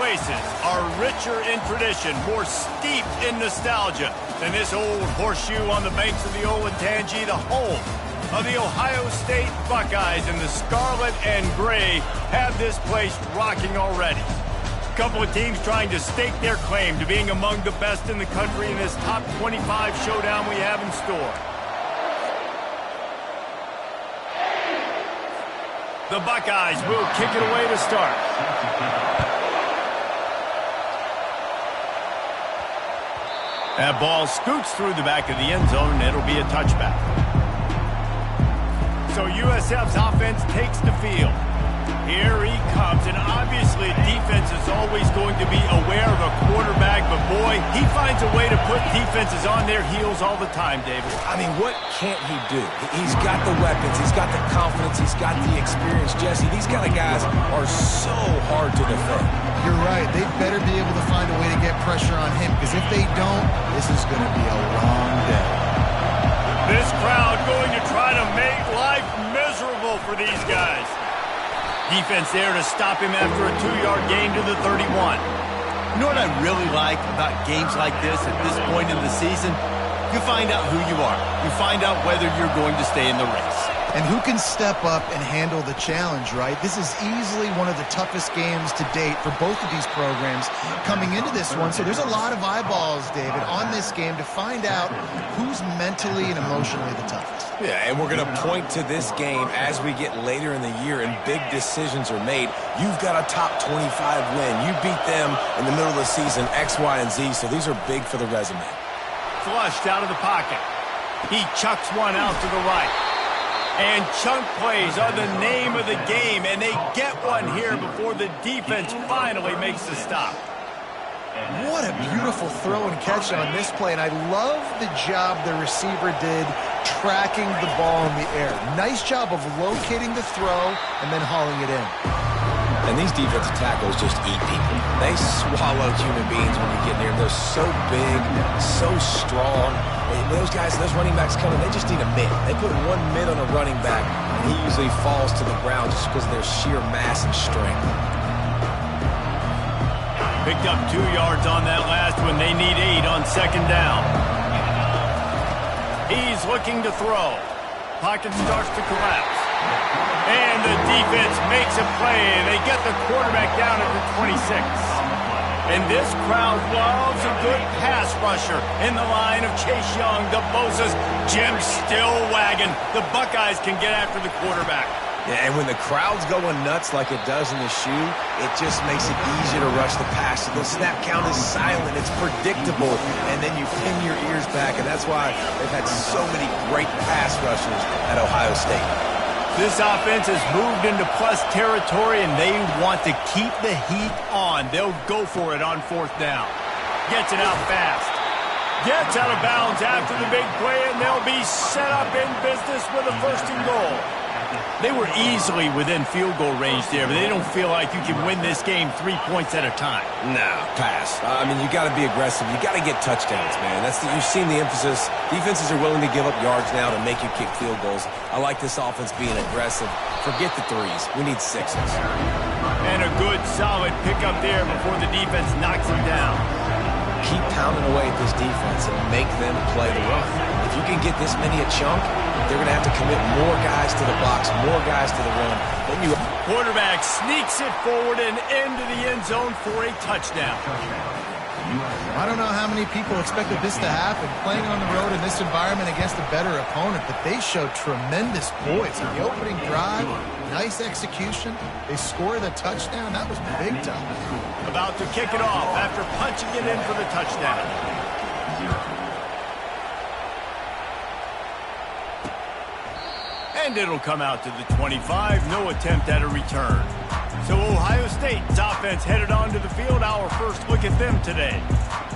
places are richer in tradition, more steeped in nostalgia than this old horseshoe on the banks of the Olentangy, the home of the Ohio State Buckeyes, and the scarlet and gray have this place rocking already. A couple of teams trying to stake their claim to being among the best in the country in this top 25 showdown we have in store. The Buckeyes will kick it away to start. That ball scoots through the back of the end zone, and it'll be a touchback. So USF's offense takes the field. Here he comes, and obviously defense is always going to be aware of a quarterback, but boy, he finds a way to put defenses on their heels all the time, David. I mean, what can't he do? He's got the weapons, he's got the confidence, he's got the experience. Jesse, these kind of guys are so hard to defend. You're right. They better be able to find a way to get pressure on him, because if they don't, this is going to be a long day. This crowd going to try to make life miserable for these guys. Defense there to stop him after a 2-yard gain to the 31. You know what I really like about games like this at this point in the season? You find out who you are. You find out whether you're going to stay in the race. And who can step up and handle the challenge, right? This is easily one of the toughest games to date for both of these programs coming into this one. So there's a lot of eyeballs, David, on this game to find out who's mentally and emotionally the toughest. Yeah, and we're going to point to this game as we get later in the year and big decisions are made. You've got a top 25 win. You beat them in the middle of the season, X, Y, and Z, so these are big for the resume. Flushed out of the pocket. He chucks one out to the right. And chunk plays are the name of the game, and they get one here before the defense finally makes the stop. What a beautiful throw and catch on this play, and I love the job the receiver did tracking the ball in the air. Nice job of locating the throw and then hauling it in. And these defensive tackles just eat people. They swallow human beings when you get near them. They're so big, so strong. Those guys, those running backs coming, they just need a mid. They put one mid on a running back, and he usually falls to the ground just because of their sheer mass and strength. Picked up 2 yards on that last one. They need 8 on second down. He's looking to throw. Pocket starts to collapse. And the defense makes a play, and they get the quarterback down at the 26. And this crowd loves a good pass rusher in the line of Chase Young, the Bosa's, Jim still wagging. The Buckeyes can get after the quarterback. Yeah, and when the crowd's going nuts like it does in the shoe, it just makes it easier to rush the pass. So the snap count is silent, it's predictable, and then you pin your ears back, and that's why they've had so many great pass rushers at Ohio State. This offense has moved into plus territory, and they want to keep the heat on. They'll go for it on 4th down. Gets it out fast. Gets out of bounds after the big play, and they'll be set up in business with a 1st and goal. They were easily within field goal range there, but they don't feel like you can win this game 3 points at a time. No, pass. I mean, you got to be aggressive. You got to get touchdowns, man. You've seen the emphasis. Defenses are willing to give up yards now to make you kick field goals. I like this offense being aggressive. Forget the 3s. We need 6s. And a good, solid pickup there before the defense knocks him down. Keep pounding away at this defense and make them play the run. If you can get this many a chunk, they're going to have to commit more guys to the box, more guys to the run. Then you... Quarterback sneaks it forward and into the end zone for a touchdown. I don't know how many people expected this to happen, playing on the road in this environment against a better opponent, but they showed tremendous poise. In the opening drive, nice execution. They scored a touchdown. That was big time. About to kick it off after punching it in for the touchdown. And it'll come out to the 25. No attempt at a return. So Ohio State's offense headed onto the field. Our first look at them today.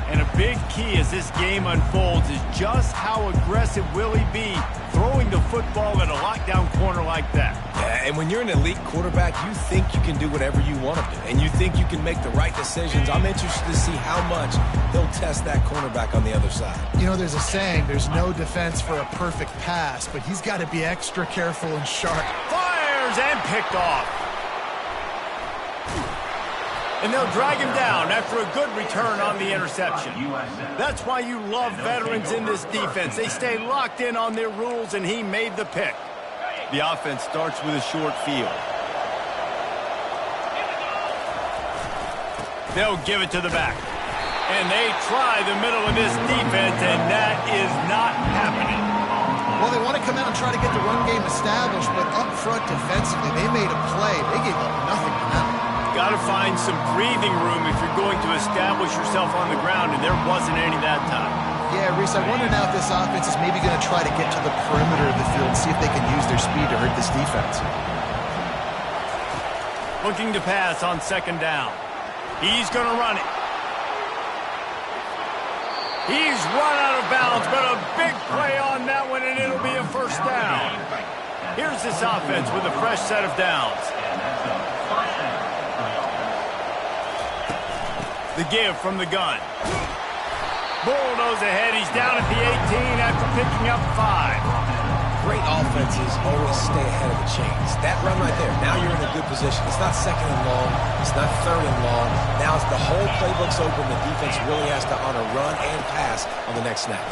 And a big key as this game unfolds is just how aggressive will he be throwing the football at a lockdown corner like that. Yeah, and when you're an elite quarterback, you think you can do whatever you want to do. And you think you can make the right decisions. I'm interested to see how much they'll test that cornerback on the other side. You know, there's a saying, there's no defense for a perfect pass, but he's got to be extra careful and sharp. Fires and picked off. And they'll drag him down after a good return on the interception. That's why you love veterans in this defense. They stay locked in on their rules, and he made the pick. The offense starts with a short field. They'll give it to the back. And they try the middle of this defense, and that is not happening. Well, they want to come out and try to get the run game established, but up front defensively, they made a play. They gave up nothing to that. Got to find some breathing room if you're going to establish yourself on the ground, and there wasn't any that time. Yeah, Reese, I wonder now if this offense is maybe going to try to get to the perimeter of the field and see if they can use their speed to hurt this defense. Looking to pass on second down. He's going to run it. He's run out of bounds, but a big play on that one, and it'll be a first down. Here's this offense with a fresh set of downs. The give from the gun. Bulldoze ahead. He's down at the 18 after picking up 5. Great offenses always stay ahead of the chains. That run right there, now you're in a good position. It's not second and long. It's not third and long. Now it's the whole playbook's open. The defense really has to honor run and pass on the next snap.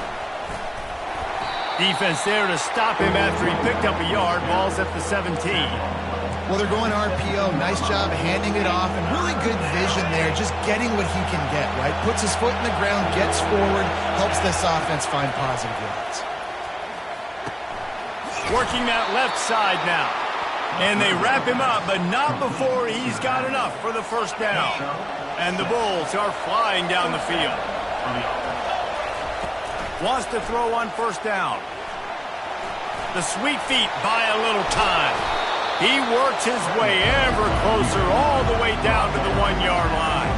Defense there to stop him after he picked up a yard. Ball's at the 17. Well, they're going RPO. Nice job handing it off, and really good vision there, just getting what he can get, right? Puts his foot in the ground, gets forward, helps this offense find positive yards. Working that left side now. And they wrap him up, but not before he's got enough for the first down. And the Bulls are flying down the field. Wants to throw on first down. The sweet feet buy a little time. He works his way ever closer all the way down to the 1-yard line.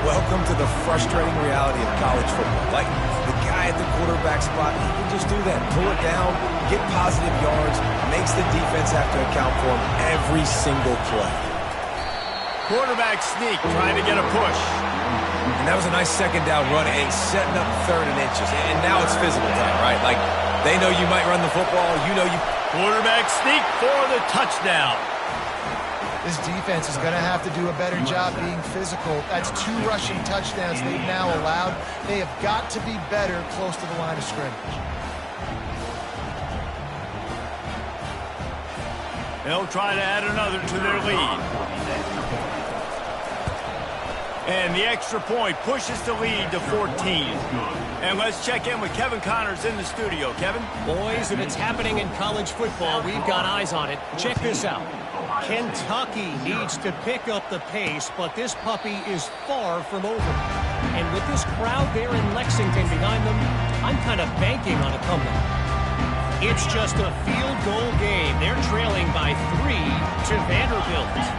Welcome to the frustrating reality of college football. Like, the guy at the quarterback spot, he can just do that. Pull it down, get positive yards, makes the defense have to account for him every single play. Quarterback sneak, trying to get a push. And that was a nice second down run, and setting up third and inches. And now it's physical time, right? Like, they know you might run the football, you know you... Quarterback sneak for the touchdown. This defense is going to have to do a better job being physical. That's 2 rushing touchdowns they've now allowed. They have got to be better close to the line of scrimmage. They'll try to add another to their lead. And the extra point pushes the lead to 14. And let's check in with Kevin Connors in the studio. Kevin? Boys, if it's happening in college football, we've got eyes on it. Check this out. Kentucky needs to pick up the pace, but this puppy is far from over. And with this crowd there in Lexington behind them, I'm kind of banking on a comeback. It's just a field goal game. They're trailing by 3 to Vanderbilt.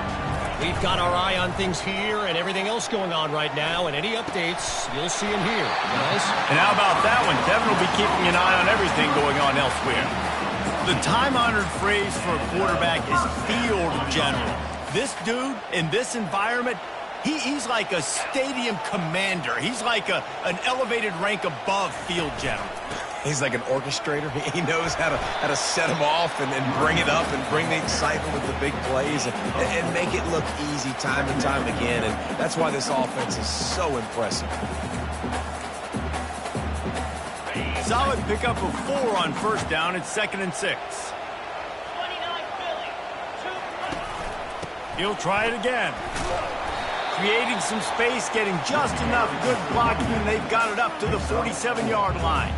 We've got our eye on things here and everything else going on right now, and any updates, you'll see them here, guys. And how about that one? Kevin will be keeping an eye on everything going on elsewhere. The time-honored phrase for a quarterback is field general. This dude, in this environment, he's like a stadium commander. He's like an elevated rank above field general. He's like an orchestrator. He knows how to set them off and bring it up and bring the excitement with the big plays and make it look easy time and time again. And that's why this offense is so impressive. Solid pickup of 4 on first down. It's 2nd and 6. He'll try it again. Creating some space, getting just enough good blocking, and they've got it up to the 47-yard line.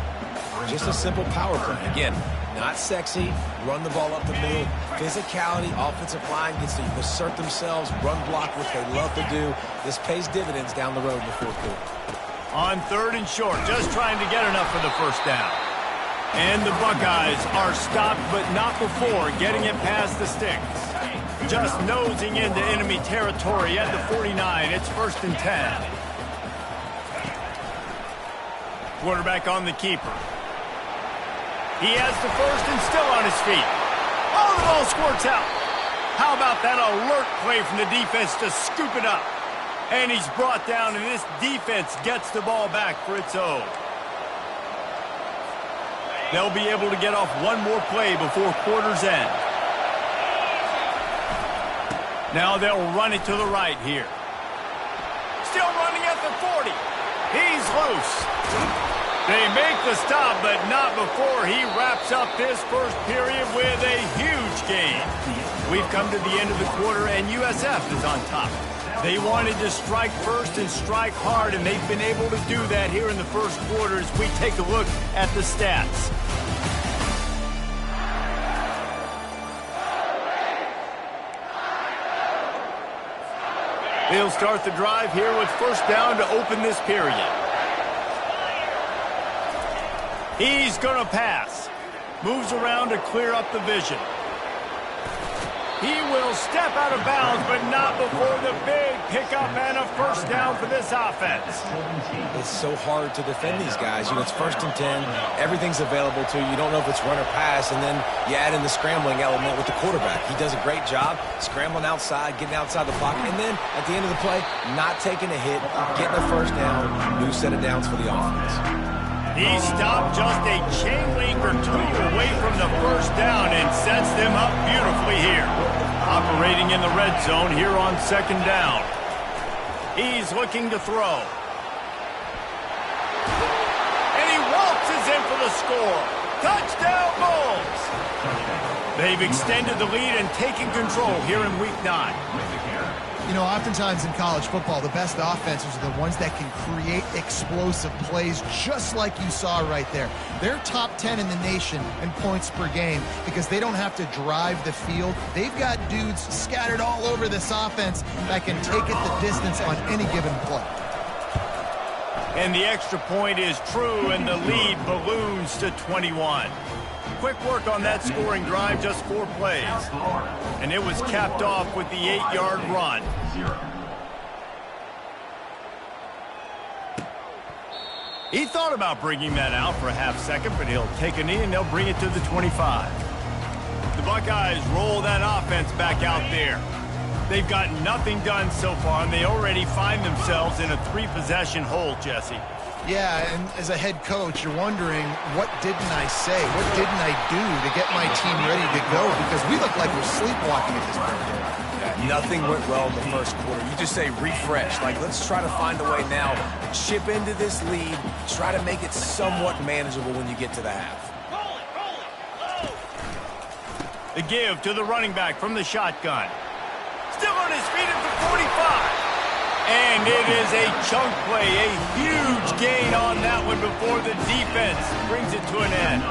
Just a simple power play. Again, not sexy, run the ball up the middle. Physicality, offensive line gets to assert themselves, run block, which they love to do. This pays dividends down the road in the 4th quarter. On 3rd and short, just trying to get enough for the first down. And the Buckeyes are stopped, but not before getting it past the sticks. Just nosing into enemy territory at the 49. It's 1st and 10. Quarterback on the keeper. He has the first and still on his feet. Oh, the ball squirts out. How about that alert play from the defense to scoop it up? And he's brought down, and this defense gets the ball back for its own. They'll be able to get off one more play before quarter's end. Now they'll run it to the right here. running at the 40. He's loose. They make the stop, but not before he wraps up this first period with a huge gain. We've come to the end of the quarter, and USF is on top. They wanted to strike first and strike hard, and they've been able to do that here in the first quarter as we take a look at the stats. They'll start the drive here with first down to open this period. He's going to pass. Moves around to clear up the vision. He will step out of bounds, but not before the big pickup and a first down for this offense. It's so hard to defend these guys. You know, it's 1st and 10. Everything's available to you. You don't know if it's run or pass, and then you add in the scrambling element with the quarterback. He does a great job scrambling outside, getting outside the pocket, and then at the end of the play, not taking a hit, getting a first down, new set of downs for the offense. He stopped just a chain link or two away from the first down and sets them up beautifully here. Operating in the red zone here on 2nd down. He's looking to throw. And he waltzes in for the score. Touchdown Bulls! They've extended the lead and taken control here in Week 9. You know, oftentimes in college football, the best offenses are the ones that can create explosive plays just like you saw right there. They're top 10 in the nation in points per game because they don't have to drive the field. They've got dudes scattered all over this offense that can take it the distance on any given play. And the extra point is true, and the lead balloons to 21. Quick work on that scoring drive, just 4 plays. And it was capped off with the 8-yard run. He thought about bringing that out for a half second, but he'll take a knee and they'll bring it to the 25. The Buckeyes roll that offense back out there. They've got nothing done so far, and they already find themselves in a 3-possession hole, Jesse. Yeah, and as a head coach, you're wondering, what didn't I say? What didn't I do to get my team ready to go? Because we look like we're sleepwalking at this point. Nothing went well in the first quarter. You just say refresh. Like, let's try to find a way now to chip into this lead, try to make it somewhat manageable when you get to the half. The give to the running back from the shotgun. Still on his feet at the 45. And it is a chunk play, a huge gain on that one before the defense brings it to an end.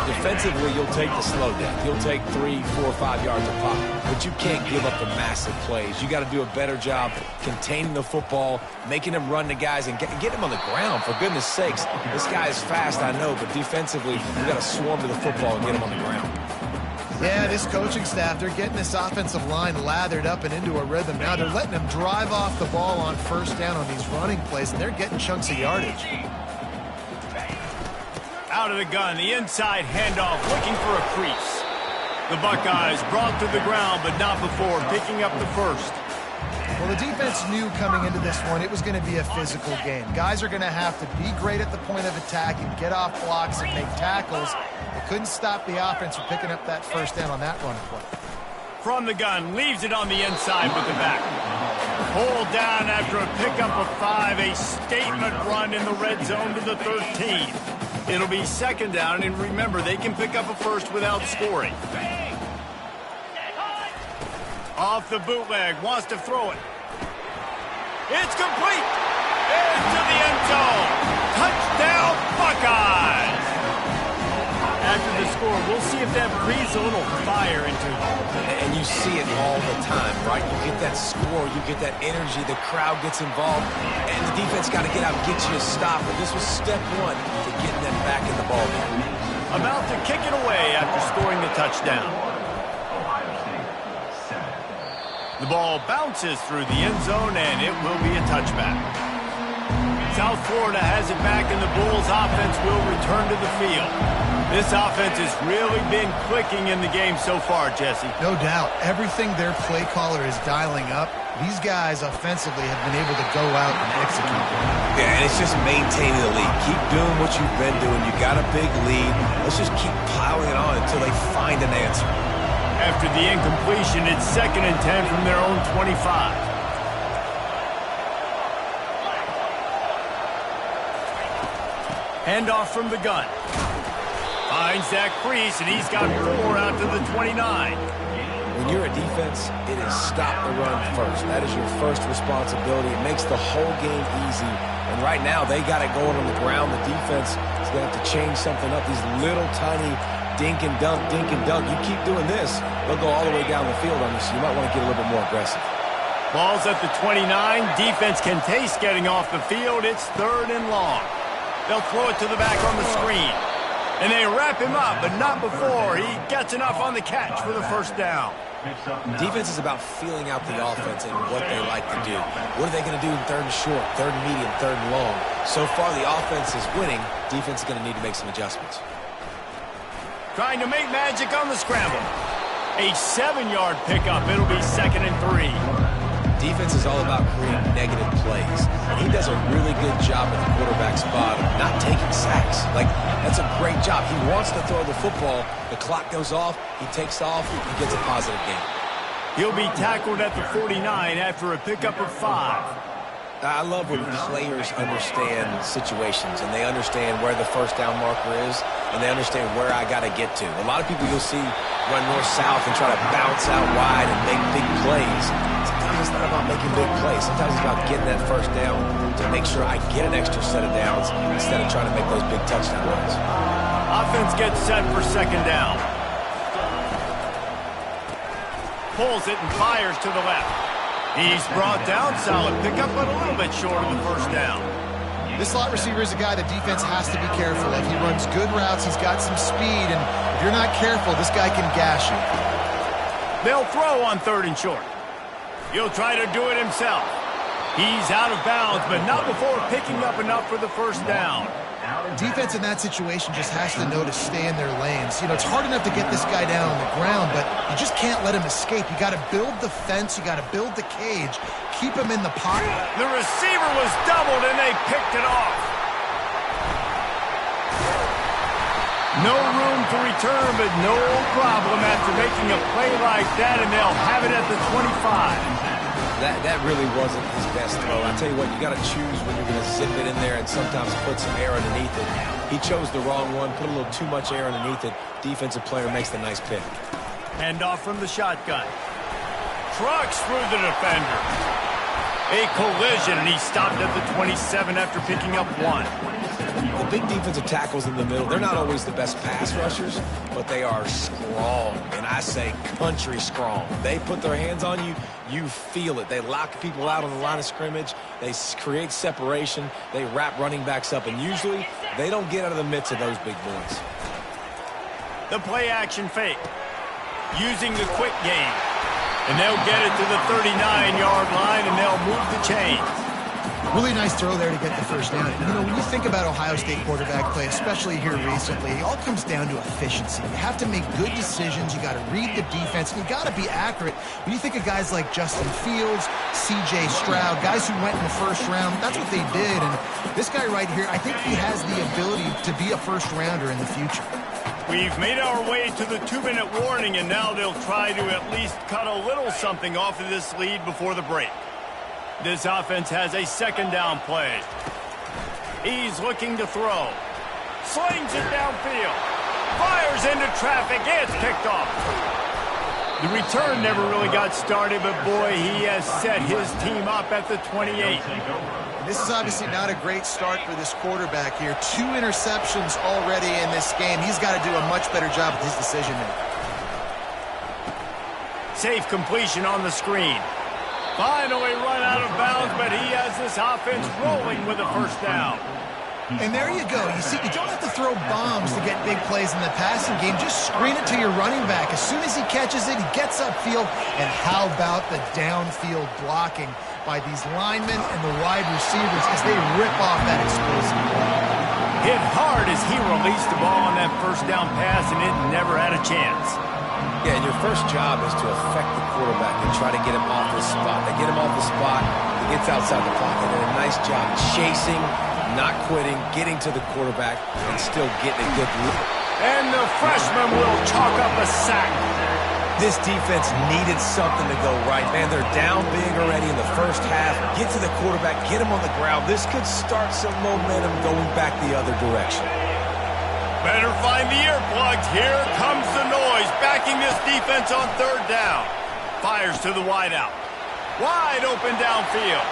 Defensively, you'll take the slow down. You'll take 3, 4, 5 yards of pop, but you can't give up the massive plays. You got to do a better job containing the football, making him run the guys, and get him on the ground. For goodness sakes, this guy is fast, I know, but defensively, you got to swarm to the football and get him on the ground. Yeah, this coaching staff, they're getting this offensive line lathered up and into a rhythm. Now they're letting them drive off the ball on first down on these running plays, and they're getting chunks of yardage. Out of the gun, the inside handoff, looking for a crease. The Buckeyes brought to the ground, but not before picking up the first. Well, the defense knew coming into this one it was going to be a physical game. Guys are going to have to be great at the point of attack and get off blocks and make tackles. They couldn't stop the offense from picking up that first down on that run play. From the gun, leaves it on the inside with the back. Pulled down after a pickup of 5, a statement run in the red zone to the 13. It'll be 2nd down, and remember, they can pick up a first without scoring. Off the bootleg, wants to throw it. It's complete. Into the end zone. Touchdown, Buckeyes. After the score, we'll see if that breathes a little fire into them. And you see it all the time, right? You get that score, you get that energy, the crowd gets involved, and the defense got to get out and get you a stop. But this was step 1 to getting them back in the ballgame. About to kick it away after scoring the touchdown. The ball bounces through the end zone, and it will be a touchback. South Florida has it back, and the Bulls offense will return to the field. This offense has really been clicking in the game so far, Jesse. No doubt. Everything their play caller is dialing up, these guys offensively have been able to go out and execute. Yeah, and it's just maintaining the lead. Keep doing what you've been doing. You got a big lead. Let's just keep piling it on until they find an answer. After the incompletion, it's 2nd and 10 from their own 25. Handoff from the gun. Finds that crease, and he's got 4 out to the 29. When you're a defense, it is stop the run first. That is your first responsibility. It makes the whole game easy. And right now, they got it going on the ground. The defense is going to have to change something up. These little tiny dink and dunk, dink and dunk. You keep doing this, they'll go all the way down the field on you, so you might want to get a little bit more aggressive. Ball's at the 29. Defense can taste getting off the field. It's 3rd and long. They'll throw it to the back on the screen. And they wrap him up, but not before he gets enough on the catch for the first down. Defense is about feeling out the offense and what they like to do. What are they going to do in 3rd and short, 3rd and medium, 3rd and long? So far, the offense is winning. Defense is going to need to make some adjustments. Trying to make magic on the scramble. A 7-yard pickup. It'll be 2nd and 3. Defense is all about creating negative plays. And he does a really good job at the quarterback spot of not taking sacks. Like, that's a great job. He wants to throw the football. The clock goes off. He takes off. He gets a positive gain. He'll be tackled at the 49 after a pickup of 5. I love when players understand situations and they understand where the first down marker is and they understand where I got to get to. A lot of people you'll see run north-south and try to bounce out wide and make big plays. Sometimes it's not about making big plays. Sometimes it's about getting that first down to make sure I get an extra set of downs instead of trying to make those big touchdown runs. Offense gets set for 2nd down. Pulls it and fires to the left. He's brought down. Solid pickup, but a little bit short of the first down. This slot receiver is a guy the defense has to be careful of. He runs good routes. He's got some speed, and if you're not careful, this guy can gash you. They'll throw on 3rd and short. He'll try to do it himself. He's out of bounds, but not before picking up enough for the first down. Defense in that situation just has to know to stay in their lanes. You know, it's hard enough to get this guy down on the ground, but you just can't let him escape. You got to build the fence. You got to build the cage. Keep him in the pocket. The receiver was doubled, and they picked it off. No room to return, but no problem after making a play like that, and they'll have it at the 25. That really wasn't his best throw. I tell you what, you got to choose when you're going to zip it in there and sometimes put some air underneath it. He chose the wrong one, put a little too much air underneath it. Defensive player makes the nice pick. Handoff from the shotgun. Trucks through the defender. A collision, and he stopped at the 27 after picking up 1. The big defensive tackles in the middle, they're not always the best pass rushers, but they are strong, and I say country strong. They put their hands on you, you feel it. They lock people out on the line of scrimmage. They create separation. They wrap running backs up, and usually they don't get out of the midst of those big boys. The play-action fake. Using the quick game. And they'll get it to the 39-yard line, and they'll move the chains. Really nice throw there to get the first down. You know, when you think about Ohio State quarterback play, especially here recently, it all comes down to efficiency. You have to make good decisions. You got to read the defense, and you got to be accurate. When you think of guys like Justin Fields, C.J. Stroud, guys who went in the first round, that's what they did. And this guy right here, I think he has the ability to be a first-rounder in the future. We've made our way to the 2-minute warning, and now they'll try to at least cut a little something off of this lead before the break. This offense has a 2nd down play. He's looking to throw. Slings it downfield. Fires into traffic. It's picked off. The return never really got started, but boy, he has set his team up at the 28. This is obviously not a great start for this quarterback here. 2 interceptions already in this game. He's got to do a much better job with his decision-making. Safe completion on the screen. Finally run out of bounds, but he has this offense rolling with a first down. And there you go. You see, you don't have to throw bombs to get big plays in the passing game. Just screen it to your running back. As soon as he catches it, he gets upfield. And how about the downfield blocking by these linemen and the wide receivers as they rip off that explosive ball. Hit hard as he released the ball on that first down pass, and it never had a chance. Yeah, and your first job is to affect the quarterback and try to get him off the spot. They get him off the spot, he gets outside the pocket. They did a nice job chasing, not quitting, getting to the quarterback, and still getting a good look. And the freshman will chalk up a sack. This defense needed something to go right. Man, they're down big already in the first half. Get to the quarterback, get him on the ground. This could start some momentum going back the other direction. Better find the earplugs. Here comes the noise, backing this defense on third down. Fires to the wideout. Wide open downfield.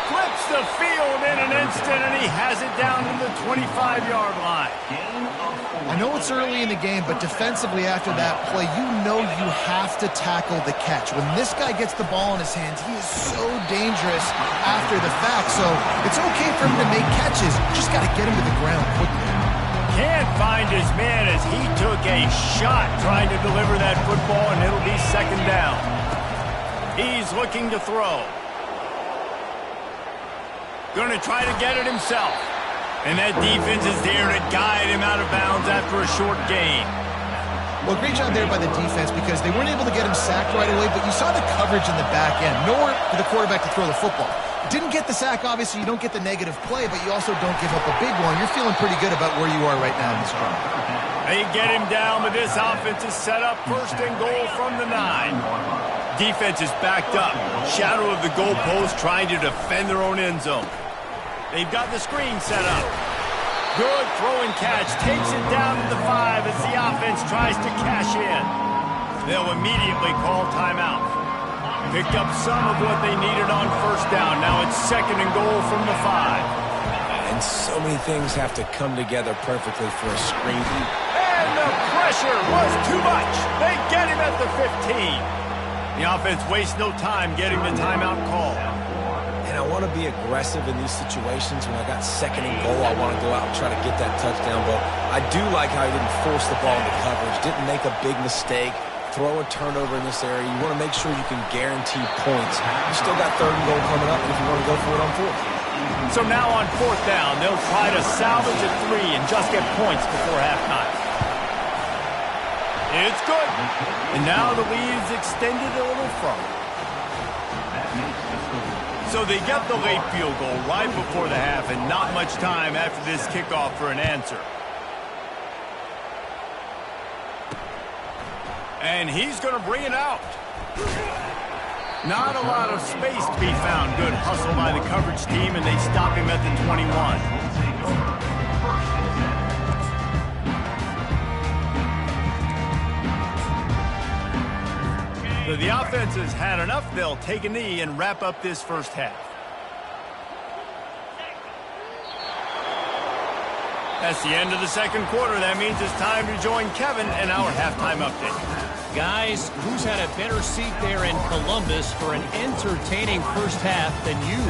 Flips the field in an instant, and he has it down to the 25-yard line. I know it's early in the game, but defensively after that play, you know you have to tackle the catch. When this guy gets the ball in his hands, he is so dangerous after the fact. So it's okay for him to make catches. Just got to get him to the ground quickly. Can't find his man as he took a shot trying to deliver that football, and it'll be second down. He's looking to throw. Going to try to get it himself. And that defense is there to guide him out of bounds after a short gain. Well, great job there by the defense because they weren't able to get him sacked right away, but you saw the coverage in the back end. Nowhere for the quarterback to throw the football. Didn't get the sack, obviously. You don't get the negative play, but you also don't give up a big one. You're feeling pretty good about where you are right now in this drive. They get him down, but this offense is set up first and goal from the 9. Defense is backed up. Shadow of the goalpost trying to defend their own end zone. They've got the screen set up. Good throw and catch. Takes it down to the 5 as the offense tries to cash in. They'll immediately call timeout. Picked up some of what they needed on first down. Now it's second and goal from the 5. And so many things have to come together perfectly for a screen. And the pressure was too much. They get him at the 15. The offense wastes no time getting the timeout call. And I want to be aggressive in these situations. When I got second and goal, I want to go out and try to get that touchdown. But I do like how he didn't force the ball into coverage, didn't make a big mistake, throw a turnover in this area. You want to make sure you can guarantee points. You still got third and goal coming up if you want to go for it on fourth. So now on fourth down, they'll try to salvage a 3 and just get points before halftime. It's good. And now the lead is extended a little further. So they get the late field goal right before the half and not much time after this kickoff for an answer. And he's going to bring it out. Not a lot of space to be found. Good hustle by the coverage team, and they stop him at the 21. So the offense has had enough. They'll take a knee and wrap up this first half. That's the end of the second quarter. That means it's time to join Kevin in our halftime update. Guys, who's had a better seat there in Columbus for an entertaining first half than you?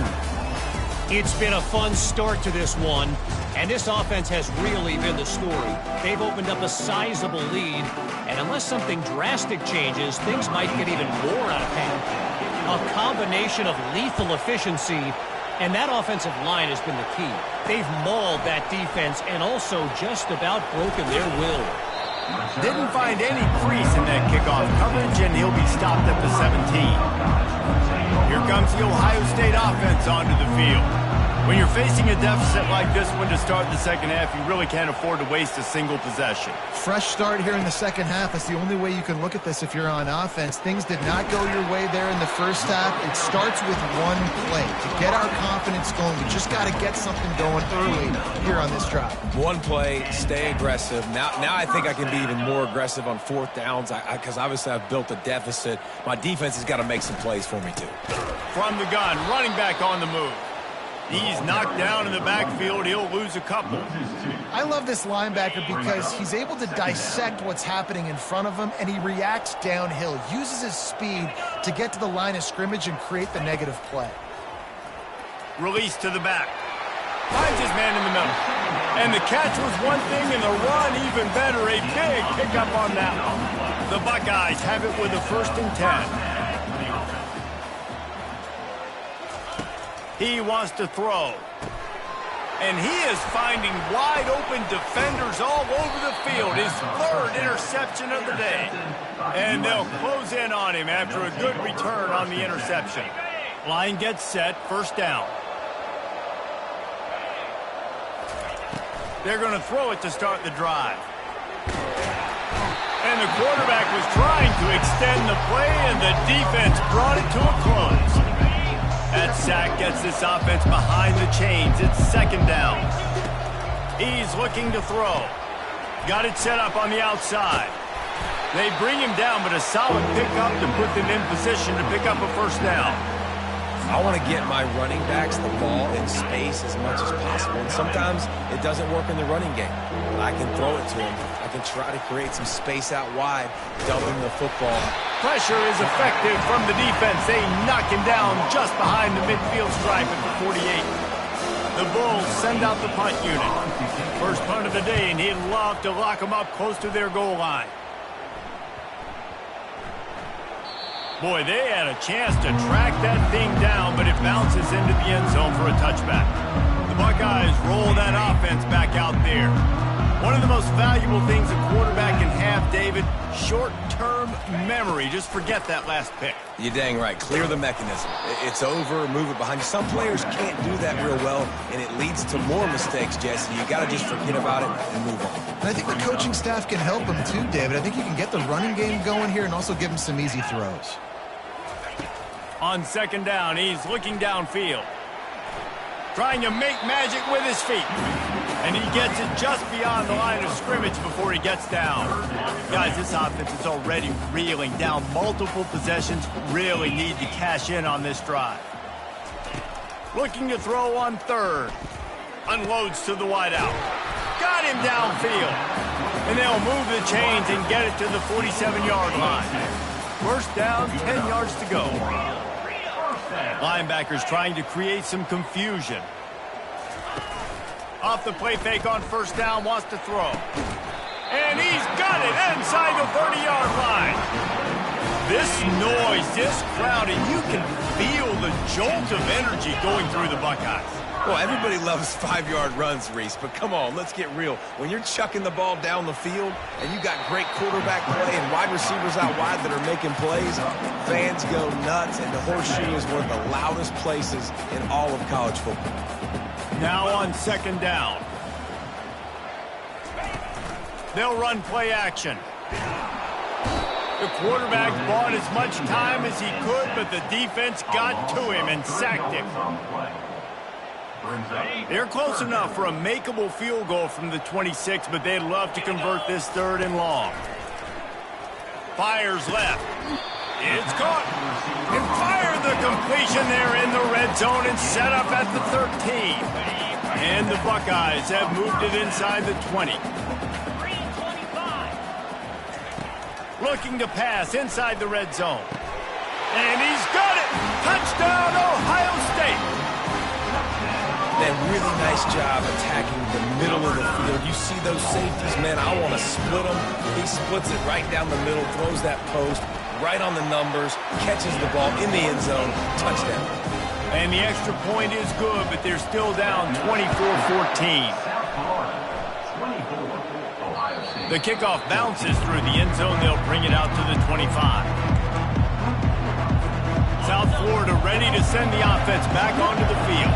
It's been a fun start to this one, and this offense has really been the story. They've opened up a sizable lead, and unless something drastic changes, things might get even more out of hand. A combination of lethal efficiency, and that offensive line has been the key. They've mauled that defense and also just about broken their will. Didn't find any crease in that kickoff coverage, and he'll be stopped at the 17. Here comes the Ohio State offense onto the field. When you're facing a deficit like this one to start the second half, you really can't afford to waste a single possession. Fresh start here in the second half. That's the only way you can look at this if you're on offense. Things did not go your way there in the first half. It starts with one play. To get our confidence going, we just got to get something going early here on this drive. One play, stay aggressive. Now I think I can be even more aggressive on fourth downs because obviously I've built a deficit. My defense has got to make some plays for me too. From the gun, running back on the move. He's knocked down in the backfield. He'll lose a couple. I love this linebacker because he's able to dissect what's happening in front of him, and he reacts downhill, uses his speed to get to the line of scrimmage and create the negative play. Release to the back. Finds his man in the middle. And the catch was one thing, and the run even better. A big pickup on that one. The Buckeyes have it with a 1st and 10. He wants to throw. And he is finding wide open defenders all over the field. His 3rd interception of the day. And they'll close in on him after a good return on the interception. Line gets set, 1st down. They're going to throw it to start the drive. And the quarterback was trying to extend the play, and the defense brought it to a close. That sack gets this offense behind the chains. It's second down. He's looking to throw. Got it set up on the outside. They bring him down, but a solid pickup to put them in position to pick up a first down. I want to get my running backs the ball in space as much as possible. And sometimes it doesn't work in the running game. But I can throw it to them. I can try to create some space out wide, dumping the football. Pressure is effective from the defense. They knock him down just behind the midfield stripe at the 48. The Bulls send out the punt unit. First punt of the day, and he'd love to lock them up close to their goal line. Boy, they had a chance to track that thing down, but it bounces into the end zone for a touchback. The Buckeyes roll that offense back out there. One of the most valuable things a quarterback can have, David, short-term memory. Just forget that last pick. You're dang right. Clear the mechanism. It's over, move it behind you. Some players can't do that real well, and it leads to more mistakes, Jesse. You got to just forget about it and move on. And I think the coaching staff can help him too, David. I think you can get the running game going here and also give him some easy throws. On second down, he's looking downfield. Trying to make magic with his feet. And he gets it just beyond the line of scrimmage before he gets down. Guys, this offense is already reeling down multiple possessions. Really need to cash in on this drive. Looking to throw on third. Unloads to the wideout. Got him downfield. And they'll move the chains and get it to the 47-yard line. First down, 10 yards to go. Linebackers trying to create some confusion. Off the play fake on first down, wants to throw. And he's got it inside the 30-yard line. This noise, this crowd, and you can feel the jolt of energy going through the Buckeyes. Well, everybody loves 5-yard runs, Reese, but come on, let's get real. When you're chucking the ball down the field and you got great quarterback play and wide receivers out wide that are making plays, fans go nuts, and the Horseshoe is one of the loudest places in all of college football. Now on second down. They'll run play action. The quarterback bought as much time as he could, but the defense got to him and sacked him. They're close enough for a makeable field goal from the 26, but they'd love to convert this third and long. Fires left. It's caught. And fired the completion there in the red zone and set up at the 13. And the Buckeyes have moved it inside the 20. Looking to pass inside the red zone. And he's got it. Touchdown, Ohio State. That really nice job attacking the middle of the field. You see those safeties, man, I want to split them. He splits it right down the middle, throws that post, right on the numbers, catches the ball in the end zone, touchdown. And the extra point is good, but they're still down 24-14. The kickoff bounces through the end zone. They'll bring it out to the 25. South Florida ready to send the offense back onto the field.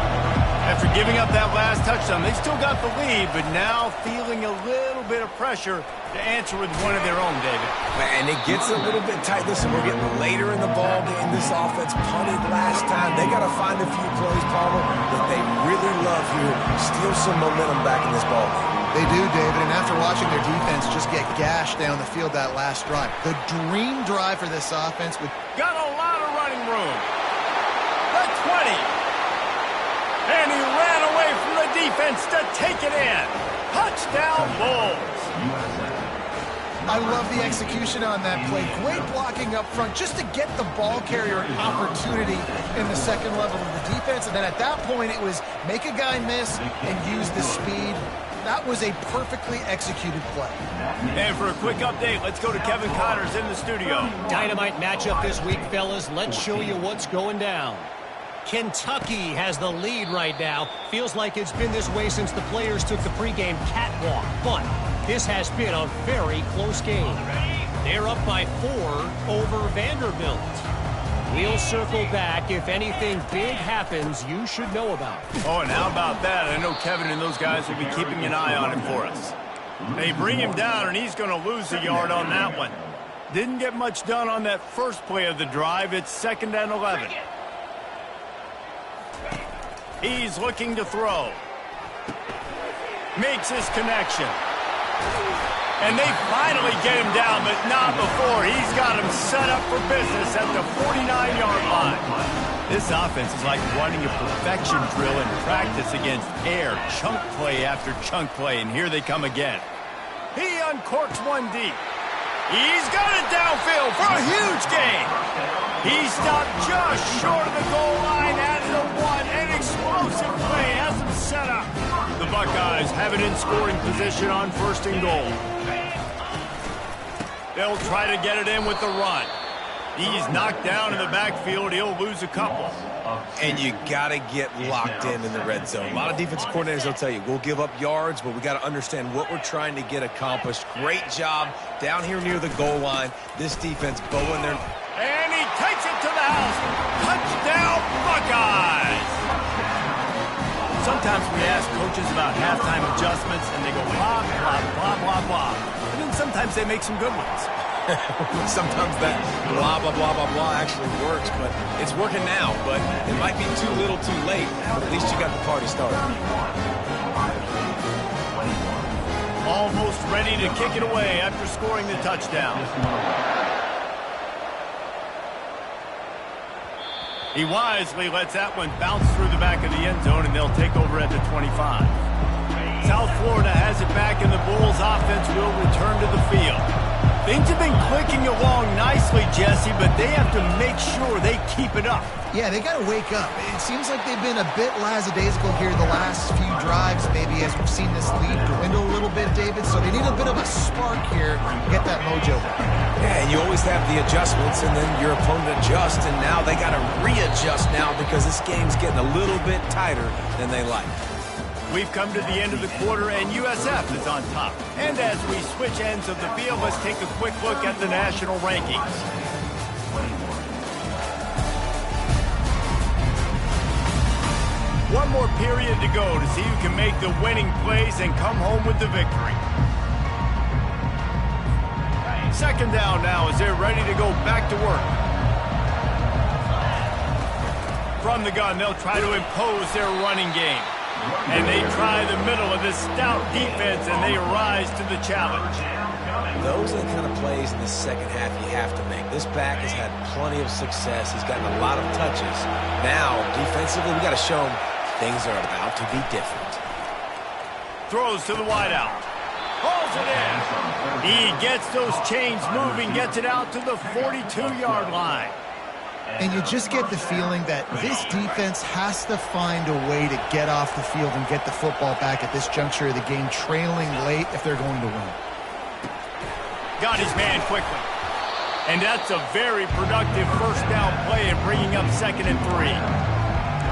After giving up that last touchdown, they still got the lead, but now feeling a little bit of pressure to answer with one of their own, David. And it gets a little bit tight. Listen, we're getting later in the ball game. This offense punted last time. They got to find a few plays, Palmer, that they really love here. Steal some momentum back in this ball game. They do, David, and after watching their defense just get gashed down the field that last drive, the dream drive for this offense with... Got a lot of running room. The 20. And he ran away from the defense to take it in. Touchdown, Bulls. I love the execution on that play. Great blocking up front just to get the ball carrier an opportunity in the second level of the defense. And then at that point, it was make a guy miss and use the speed. That was a perfectly executed play. And for a quick update, let's go to Kevin Connors in the studio. Dynamite matchup this week, fellas. Let's show you what's going down. Kentucky has the lead right now. Feels like it's been this way since the players took the pregame catwalk. But this has been a very close game. They're up by 4 over Vanderbilt. We'll circle back. If anything big happens, you should know about it. Oh, and how about that? I know Kevin and those guys will be keeping an eye on it for us. They bring him down, and he's going to lose a yard on that one. Didn't get much done on that first play of the drive. It's 2nd and 11. He's looking to throw. Makes his connection. And they finally get him down, but not before. He's got him set up for business at the 49-yard line. This offense is like running a perfection drill in practice against air. Chunk play after chunk play, and here they come again. He uncorks one deep. He's got it downfield for a huge gain. He stopped just short of the goal line, added a one. An explosive play has him set up. The Buckeyes have it in scoring position on 1st and goal. They'll try to get it in with the run. He's knocked down in the backfield. He'll lose a couple. And you got to get locked in the red zone. A lot of defensive coordinators will tell you, we'll give up yards, but we got to understand what we're trying to get accomplished. Great job down here near the goal line. This defense bowing their... And he takes it to the house. Touchdown, Buckeyes! Sometimes we ask coaches about halftime adjustments, and they go blah, blah, blah, blah, blah. And then sometimes they make some good ones. Sometimes that blah, blah, blah, blah, blah actually works, but it's working now. But it might be too little too late, but at least you got the party started. Almost ready to kick it away after scoring the touchdown. He wisely lets that one bounce through the back of the end zone, and they'll take over at the 25. South Florida has it back, and the Bulls offense will return to the field. Things have been clicking along nicely, Jesse, but they have to make sure they keep it up. Yeah, they got to wake up. It seems like they've been a bit lackadaisical here the last few drives, maybe, as we've seen this lead dwindle a little bit, David. So they need a bit of a spark here to get that mojo back. Yeah, and you always have the adjustments, and then your opponent adjusts, and now they got to readjust now because this game's getting a little bit tighter than they like. We've come to the end of the quarter, and USF is on top. And as we switch ends of the field, let's take a quick look at the national rankings. One more period to go to see who can make the winning plays and come home with the victory. 2nd down now as they're ready to go back to work. From the gun, they'll try to impose their running game. And they try the middle of this stout defense, and they rise to the challenge. Those are the kind of plays in the second half you have to make. This back has had plenty of success. He's gotten a lot of touches. Now, defensively, we got to show him things are about to be different. Throws to the wideout. Pulls it in. He gets those chains moving, gets it out to the 42-yard line. And you just get the feeling that this defense has to find a way to get off the field and get the football back at this juncture of the game, trailing late if they're going to win. Got his man quickly. And that's a very productive 1st down play and bringing up 2nd and 3.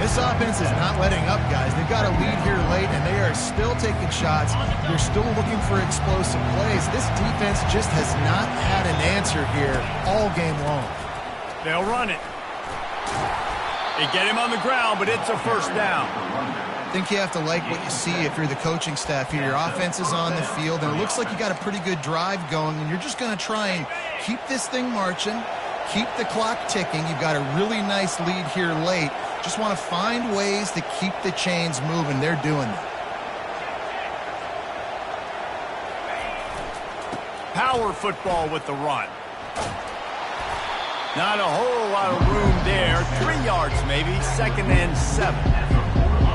This offense is not letting up, guys. They've got a lead here late, and they are still taking shots. They're still looking for explosive plays. This defense just has not had an answer here all game long. They'll run it. They get him on the ground, but it's a 1st down. I think you have to like what you see if you're the coaching staff here. Your offense is on the field, and it looks like you got a pretty good drive going, and you're just going to try and keep this thing marching, keep the clock ticking. You've got a really nice lead here late. Just want to find ways to keep the chains moving. They're doing that. Power football with the run. Not a whole lot of room there. 3 yards maybe. 2nd and 7.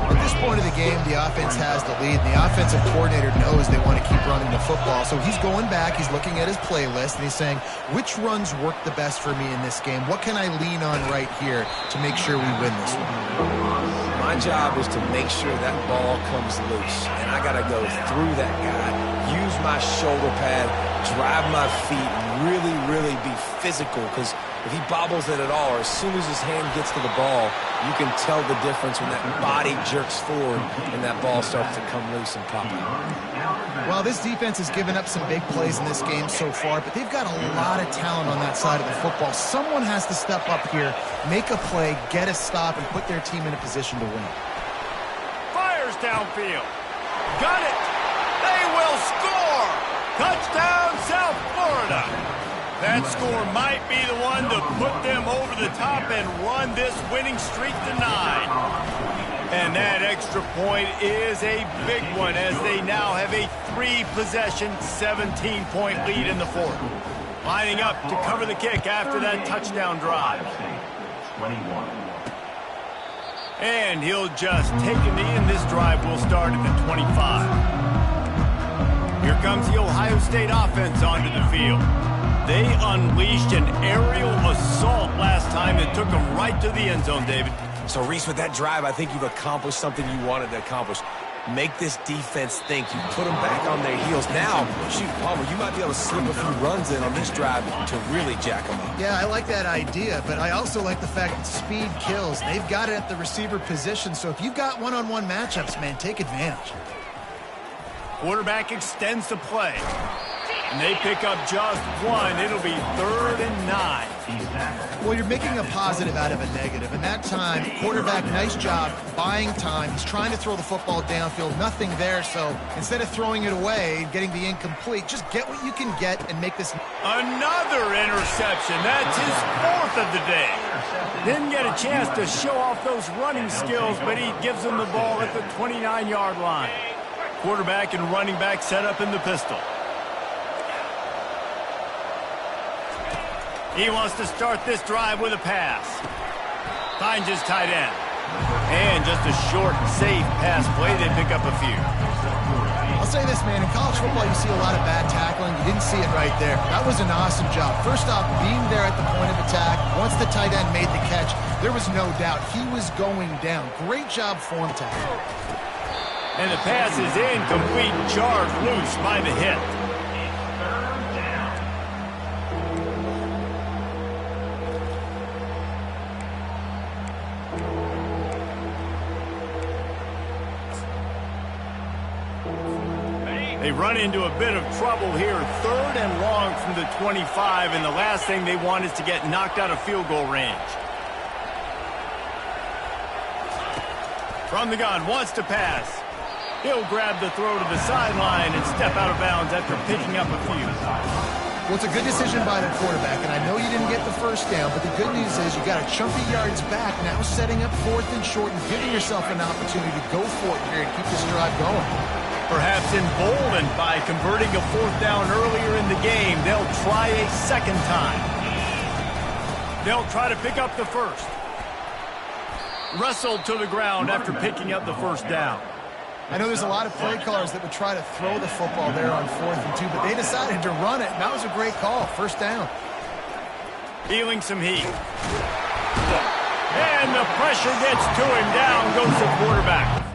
At this point of the game, the offense has the lead. The offensive coordinator knows they want to keep running the football. So he's going back. He's looking at his playlist, and he's saying, which runs work the best for me in this game? What can I lean on right here to make sure we win this one? My job is to make sure that ball comes loose, and I got to go through that guy, use my shoulder pad, drive my feet, really, really be physical, because if he bobbles it at all, or as soon as his hand gets to the ball, you can tell the difference when that body jerks forward and that ball starts to come loose and pop out. Well, this defense has given up some big plays in this game so far, but they've got a lot of talent on that side of the football. Someone has to step up here, make a play, get a stop, and put their team in a position to win. Fires downfield. Got it. They will score. Touchdown, South Florida. That score might be the one to put them over the top and run this winning streak to 9. And that extra point is a big one as they now have a 3-possession, 17-point lead in the fourth. Lining up to cover the kick after that touchdown drive. And he'll just take a knee, and this drive will start at the 25. Here comes the Ohio State offense onto the field. They unleashed an aerial assault last time that took them right to the end zone, David. So, Reese, with that drive, I think you've accomplished something you wanted to accomplish. Make this defense think. You put them back on their heels. Now, shoot, Palmer, you might be able to slip a few runs in on this drive to really jack them up. Yeah, I like that idea, but I also like the fact that speed kills. They've got it at the receiver position, so if you've got one-on-one matchups, man, take advantage. Quarterback extends the play. And they pick up just one. It'll be 3rd and 9. Well, you're making a positive out of a negative. And that time, quarterback, nice job, buying time. He's trying to throw the football downfield. Nothing there, so instead of throwing it away, getting the incomplete, just get what you can get and make this. Another interception. That's his 4th of the day. Didn't get a chance to show off those running skills, but he gives them the ball at the 29-yard line. Quarterback and running back set up in the pistol. He wants to start this drive with a pass. Finds his tight end. And just a short, safe pass play. They pick up a few. I'll say this, man. In college football, you see a lot of bad tackling. You didn't see it right there. That was an awesome job. First off, being there at the point of attack. Once the tight end made the catch, there was no doubt he was going down. Great job form tackle. And the pass is incomplete, jarred loose by the hit. They run into a bit of trouble here. 3rd and long from the 25, and the last thing they want is to get knocked out of field goal range. From the gun, wants to pass. He'll grab the throw to the sideline and step out of bounds after picking up a few. Well, it's a good decision by the quarterback, and I know you didn't get the first down, but the good news is you got a chunk of yards back, now setting up 4th and short and giving yourself an opportunity to go for it here and keep this drive going. Perhaps emboldened by converting a 4th down earlier in the game, they'll try a second time. They'll try to pick up the first. Wrestled to the ground after picking up the first down. I know there's a lot of play callers that would try to throw the football there on 4th and 2, but they decided to run it, and that was a great call. First down. Feeling some heat. And the pressure gets to him. Down goes the quarterback.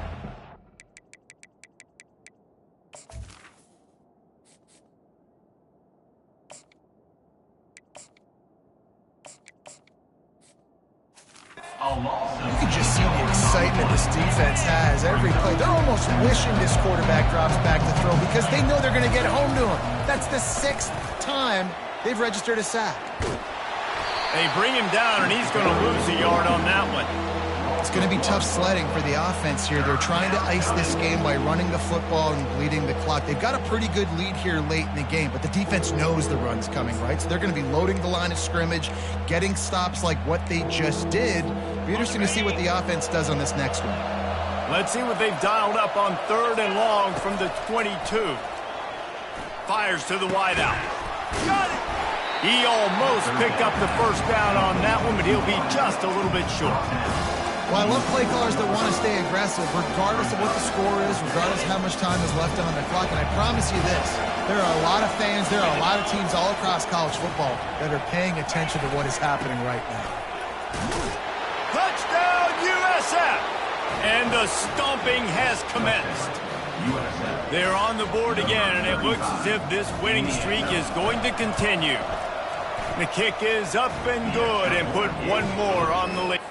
You can just see the excitement this defense has every play. They're almost wishing this quarterback drops back to throw because they know they're going to get home to him. That's the 6th time they've registered a sack. They bring him down, and he's going to lose a yard on that one. It's going to be tough sledding for the offense here. They're trying to ice this game by running the football and bleeding the clock. They've got a pretty good lead here late in the game, but the defense knows the run's coming, right? So they're going to be loading the line of scrimmage, getting stops like what they just did. It'll be interesting to see what the offense does on this next one. Let's see what they've dialed up on 3rd and long from the 22. Fires to the wideout. Got it! He almost picked up the first down on that one, but he'll be just a little bit short. Well, I love play callers that want to stay aggressive, regardless of what the score is, regardless of how much time is left on the clock. And I promise you this, there are a lot of fans, there are a lot of teams all across college football that are paying attention to what is happening right now. Touchdown, USF! And the stomping has commenced. They're on the board again, and it looks as if this winning streak is going to continue. The kick is up and good, and put one more on the list.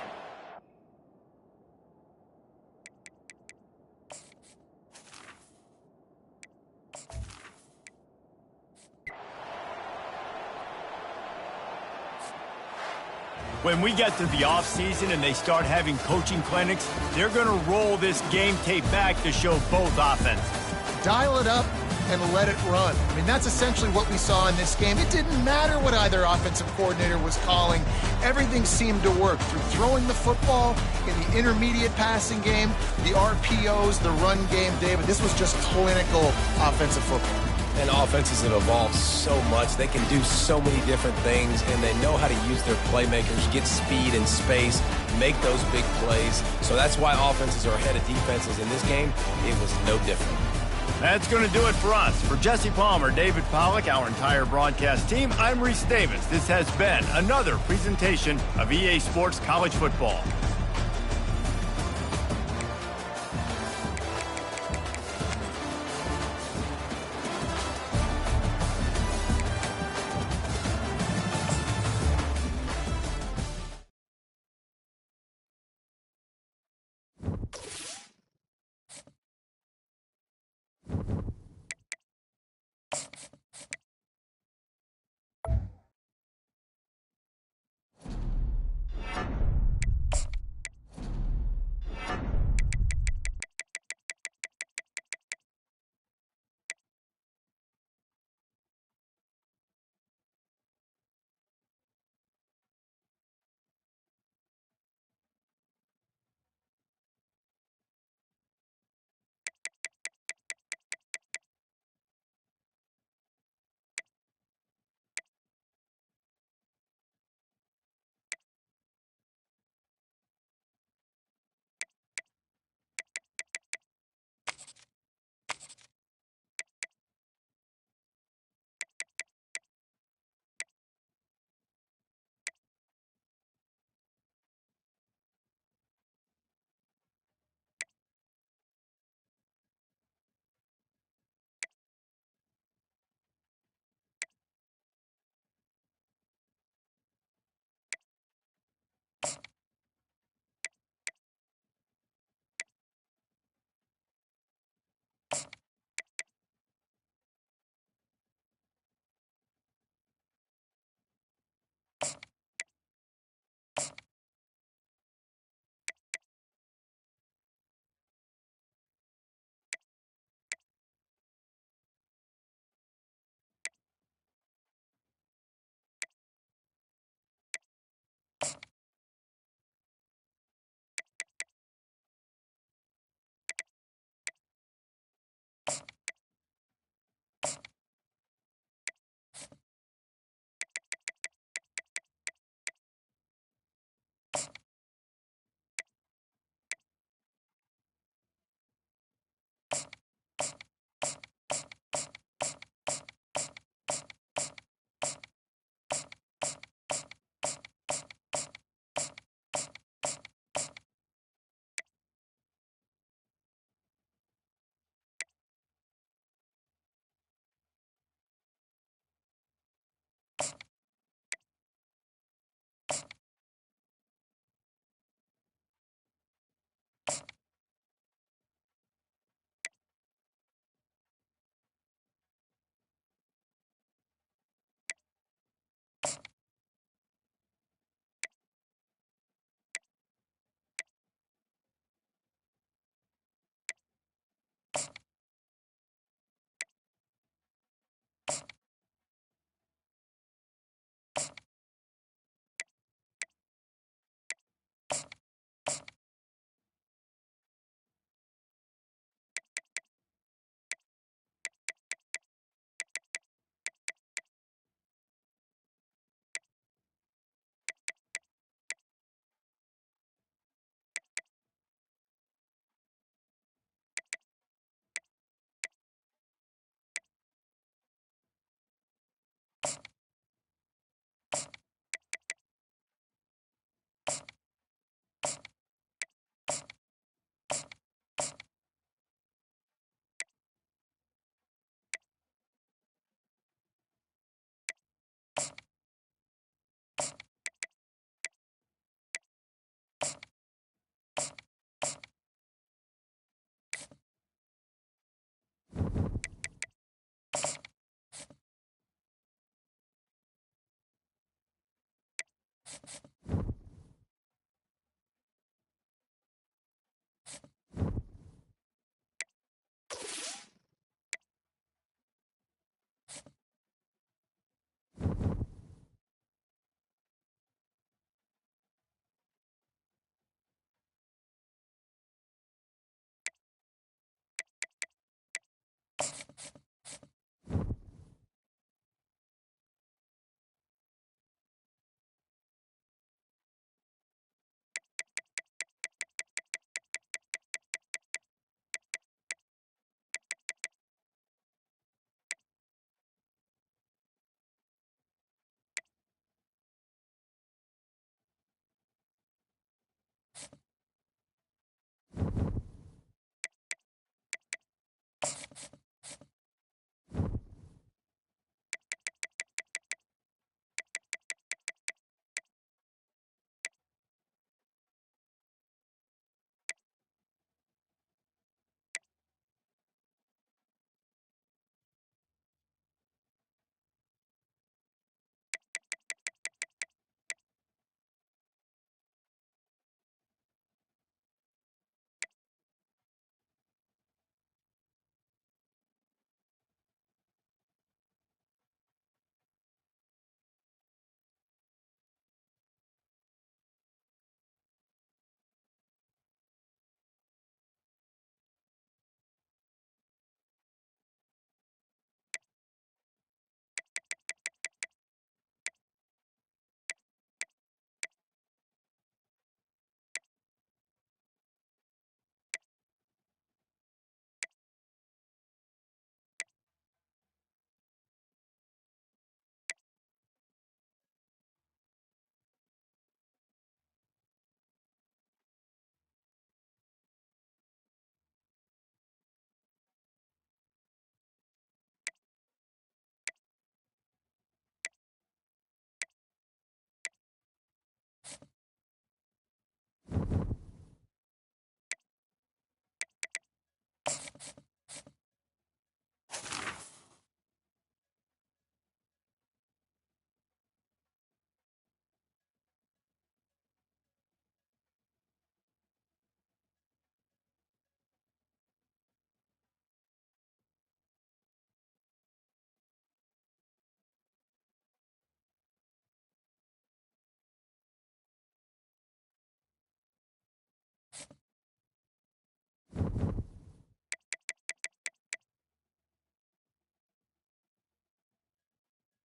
When we get to the offseason and they start having coaching clinics, they're going to roll this game tape back to show both offenses. Dial it up, and let it run. I mean, that's essentially what we saw in this game. It didn't matter what either offensive coordinator was calling. Everything seemed to work through throwing the football in the intermediate passing game, the RPOs, the run game, David. This was just clinical offensive football. And offenses have evolved so much. They can do so many different things, and they know how to use their playmakers, get speed and space, make those big plays. So that's why offenses are ahead of defenses. In this game, it was no different. That's going to do it for us. For Jesse Palmer, David Pollack, our entire broadcast team, I'm Reese Davis. This has been another presentation of EA Sports College Football.